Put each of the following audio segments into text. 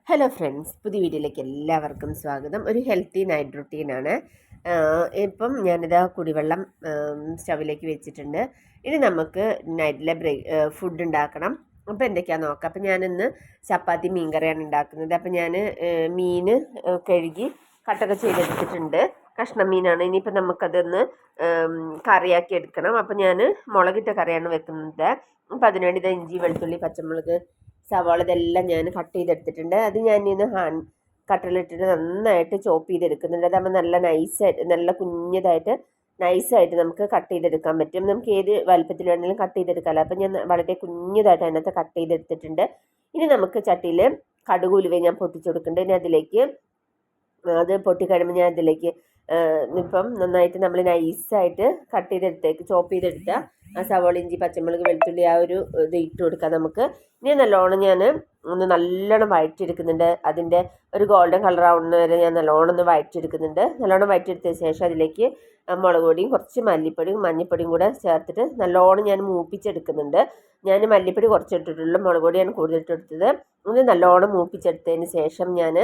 Hello friends, പുതിയ വീഡിയോയിലേക്ക് എല്ലാവർക്കും സ്വാഗതം. ഒരു ഹെൽത്തി നൈറ്റ് റുട്ടീനാണ്. ഇപ്പം ഞാനിതാ കുടിവെള്ളം സ്റ്റവിലേക്ക് വെച്ചിട്ടുണ്ട്. ഇനി നമുക്ക് നൈറ്റിലെ ഫുഡ് ഉണ്ടാക്കണം. അപ്പോൾ എന്തൊക്കെയാണെന്ന് നോക്കാം. അപ്പോൾ ഞാനിന്ന് ചപ്പാത്തി മീൻ കറിയാണ് ഉണ്ടാക്കുന്നത്. അപ്പോൾ ഞാൻ മീൻ കഴുകി കട്ടൊക്കെ ചെയ്തെടുത്തിട്ടുണ്ട്. കഷ്ണം മീനാണ്. ഇനിയിപ്പോൾ നമുക്കതൊന്ന് കറിയാക്കി എടുക്കണം. അപ്പോൾ ഞാൻ മുളകിട്ട കറിയാണ് വെക്കുന്നത്. അപ്പോൾ അതിനുവേണ്ടി ഇതാ ഇഞ്ചി, വെളുത്തുള്ളി, പച്ചമുളക്, സവാള ഇതെല്ലാം ഞാൻ കട്ട് ചെയ്തെടുത്തിട്ടുണ്ട്. അത് ഞാൻ ഇന്ന് ഹാൻഡ് കട്ടറിലിട്ടിട്ട് നന്നായിട്ട് ചോപ്പ് ചെയ്തെടുക്കുന്നുണ്ട്. അതാകുമ്പോൾ നല്ല നൈസായിട്ട്, നല്ല കുഞ്ഞതായിട്ട് നൈസായിട്ട് നമുക്ക് കട്ട് ചെയ്തെടുക്കാൻ പറ്റും. നമുക്ക് ഏത് വലുപ്പത്തിൽ വേണമെങ്കിലും കട്ട് ചെയ്തെടുക്കാമല്ലോ. അപ്പം ഞാൻ വളരെ കുഞ്ഞതായിട്ട് അതിനകത്ത് കട്ട് ചെയ്തെടുത്തിട്ടുണ്ട്. ഇനി നമുക്ക് ചട്ടിയിൽ കടുക് ഉലുവ ഞാൻ പൊട്ടിച്ചു കൊടുക്കുന്നുണ്ട്. ഇനി അതിലേക്ക് അത് പൊട്ടിക്കഴിയുമ്പോൾ ഞാൻ അതിലേക്ക് ഇപ്പം നന്നായിട്ട് നമ്മൾ നൈസായിട്ട് കട്ട് ചെയ്തെടുത്തേക്ക് ചോപ്പ് ചെയ്തെടുത്ത ആ സവാള, ഇഞ്ചി, പച്ചമുളക്, വെളുത്തുള്ളി ആ ഒരു ഇത് ഇട്ട് കൊടുക്കാം നമുക്ക്. ഇനി നല്ലോണം ഞാൻ നല്ലോണം വഴറ്റിയെടുക്കുന്നുണ്ട്. അതിൻ്റെ ഒരു ഗോൾഡൻ കളർ ആവുന്ന വരെ ഞാൻ നല്ലോണം ഒന്ന് വഴറ്റിയെടുക്കുന്നുണ്ട്. നല്ലോണം വഴറ്റിയെടുത്തതിന് ശേഷം അതിലേക്ക് മുളക് പൊടിയും കുറച്ച് മല്ലിപ്പൊടിയും മഞ്ഞൾപ്പൊടിയും കൂടെ ചേർത്തിട്ട് നല്ലോണം ഞാൻ മൂപ്പിച്ചെടുക്കുന്നുണ്ട്. ഞാൻ മല്ലിപ്പൊടി കുറച്ച് ഇട്ടിട്ടുള്ളൂ, മുളക് പൊടിയാണ് കൂടുതൽ ഇട്ടെടുത്തത്. ഇത് നല്ലോണം മൂപ്പിച്ചെടുത്തതിന് ശേഷം ഞാൻ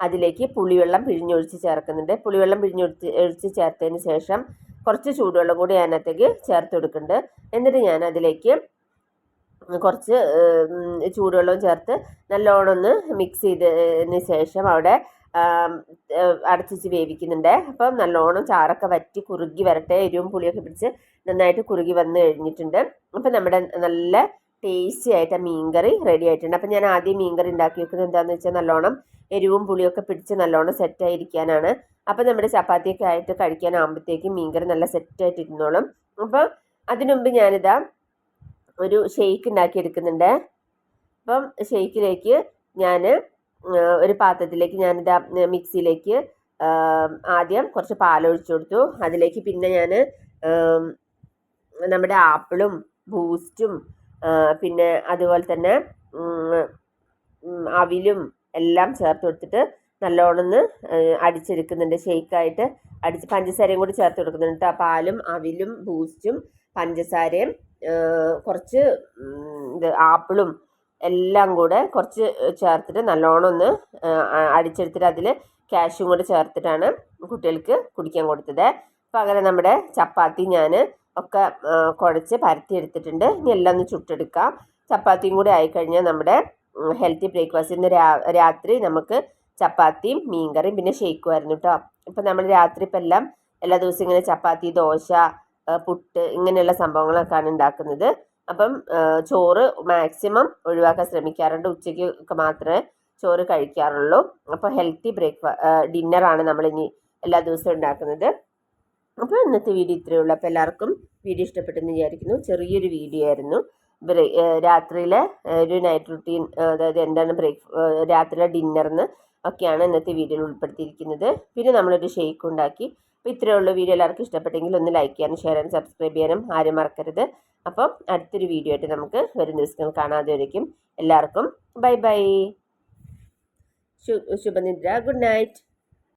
അതിലേക്ക് പുളിവെള്ളം പിഴിഞ്ഞൊഴിച്ച് ചേർക്കുന്നുണ്ട്. പുളിവെള്ളം ഒഴിച്ച് ചേർത്തതിന് ശേഷം കുറച്ച് ചൂടുവെള്ളം കൂടി അതിനകത്തേക്ക് ചേർത്ത് കൊടുക്കുന്നുണ്ട്. എന്നിട്ട് ഞാൻ അതിലേക്ക് കുറച്ച് ചൂടുവെള്ളവും ചേർത്ത് നല്ലോണം ഒന്ന് മിക്സ് ചെയ്തതിന് ശേഷം അവിടെ അടച്ചിച്ച് വേവിക്കുന്നുണ്ട്. അപ്പം നല്ലോണം ചാറൊക്കെ വറ്റി കുറുകി വരട്ടെ. എരിവും പുളിയൊക്കെ പിടിച്ച് നന്നായിട്ട് കുറുകി വന്ന് കഴിഞ്ഞിട്ടുണ്ട്. അപ്പം നമ്മുടെ നല്ല ടേസ്റ്റി ആയിട്ട് മീൻകറി റെഡി ആയിട്ടുണ്ട്. അപ്പം ഞാൻ ആദ്യം മീൻകറി ഉണ്ടാക്കി വെക്കുന്നത് എന്താണെന്ന് വെച്ചാൽ നല്ലോണം എരിവും പുളിയൊക്കെ പിടിച്ച് നല്ലോണം സെറ്റായിരിക്കാനാണ്. അപ്പം നമ്മുടെ ചപ്പാത്തിയൊക്കെ ആയിട്ട് കഴിക്കാനാകുമ്പോഴത്തേക്കും മീൻകറി നല്ല സെറ്റായിട്ട് ഇരുന്നോളും. അപ്പം അതിനുമുമ്പ് ഞാനിതാ ഒരു ഷെയ്ക്ക് ഉണ്ടാക്കിയെടുക്കുന്നുണ്ട്. അപ്പം ഷെയ്ക്കിലേക്ക് ഞാൻ ഒരു പാത്രത്തിലേക്ക് ഞാനിതാ മിക്സിയിലേക്ക് ആദ്യം കുറച്ച് പാലൊഴിച്ചു കൊടുത്തു. അതിലേക്ക് പിന്നെ ഞാൻ നമ്മുടെ ആപ്പിളും ബൂസ്റ്റും പിന്നെ അതുപോലെ തന്നെ അവിലും എല്ലാം ചേർത്ത് കൊടുത്തിട്ട് നല്ലോണം ഒന്ന് അടിച്ചെടുക്കുന്നുണ്ട്. ഷെയ്ക്കായിട്ട് അടിച്ച് പഞ്ചസാരയും കൂടി ചേർത്ത് കൊടുക്കുന്നുണ്ട്. ആ പാലും അവിലും ബൂസ്റ്റും പഞ്ചസാരയും കുറച്ച് ആപ്പിളും എല്ലാം കൂടെ കുറച്ച് ചേർത്തിട്ട് നല്ലോണം ഒന്ന് അടിച്ചെടുത്തിട്ട് അതിൽ കാഷ്യും കൂടെ ചേർത്തിട്ടാണ് കുട്ടികൾക്ക് കുടിക്കാൻ കൊടുത്തത്. അപ്പോൾ അങ്ങനെ നമ്മുടെ ചപ്പാത്തി ഞാൻ ഒക്കെ കുഴച്ച് പരത്തിയെടുത്തിട്ടുണ്ട്. ഇനി എല്ലാം ഒന്ന് ചുട്ടെടുക്കാം. ചപ്പാത്തിയും കൂടി ആയിക്കഴിഞ്ഞാൽ നമ്മുടെ ഹെൽത്തി ബ്രേക്ക്ഫാസ്റ്റ്. ഇന്ന് രാത്രി നമുക്ക് ചപ്പാത്തിയും മീൻകറിയും പിന്നെ ഷേക്കുമായിരുന്നു കേട്ടോ. ഇപ്പം നമ്മൾ രാത്രി ഇപ്പം എല്ലാ ദിവസവും ഇങ്ങനെ ചപ്പാത്തി, ദോശ, പുട്ട് ഇങ്ങനെയുള്ള സംഭവങ്ങളൊക്കെയാണ് ഉണ്ടാക്കുന്നത്. അപ്പം ചോറ് മാക്സിമം ഒഴിവാക്കാൻ ശ്രമിക്കാറുണ്ട്. ഉച്ചയ്ക്ക് ഒക്കെ മാത്രമേ ചോറ് കഴിക്കാറുള്ളൂ. അപ്പോൾ ഹെൽത്തി ഡിന്നറാണ് നമ്മളിനി എല്ലാ ദിവസവും ഉണ്ടാക്കുന്നത്. അപ്പോൾ ഇന്നത്തെ വീഡിയോ ഇത്രയേ ഉള്ളൂ. അപ്പോൾ എല്ലാവർക്കും വീഡിയോ ഇഷ്ടപ്പെട്ടെന്ന് വിചാരിക്കുന്നു. ചെറിയൊരു വീഡിയോ ആയിരുന്നു. രാത്രിയിലെ ഒരു നൈറ്റ് റുട്ടീൻ, അതായത് എന്താണ് രാത്രിയിലെ ഡിന്നറിന് ഒക്കെയാണ് ഇന്നത്തെ വീഡിയോയിൽ ഉൾപ്പെടുത്തിയിരിക്കുന്നത്. പിന്നെ നമ്മളൊരു ഷേക്ക് ഉണ്ടാക്കി. അപ്പോൾ ഇത്രയേ ഉള്ളൂ. വീഡിയോ എല്ലാവർക്കും ഇഷ്ടപ്പെട്ടെങ്കിൽ ഒന്ന് ലൈക്ക് ചെയ്യാനും ഷെയർ ചെയ്യാനും സബ്സ്ക്രൈബ് ചെയ്യാനും ആരും മറക്കരുത്. അപ്പം അടുത്തൊരു വീഡിയോ ആയിട്ട് നമുക്ക് വരും ദിവസങ്ങൾ കാണാതെയിരിക്കും. എല്ലാവർക്കും ബൈ ബൈ, ശുഭനിദ്ര, ഗുഡ് നൈറ്റ്.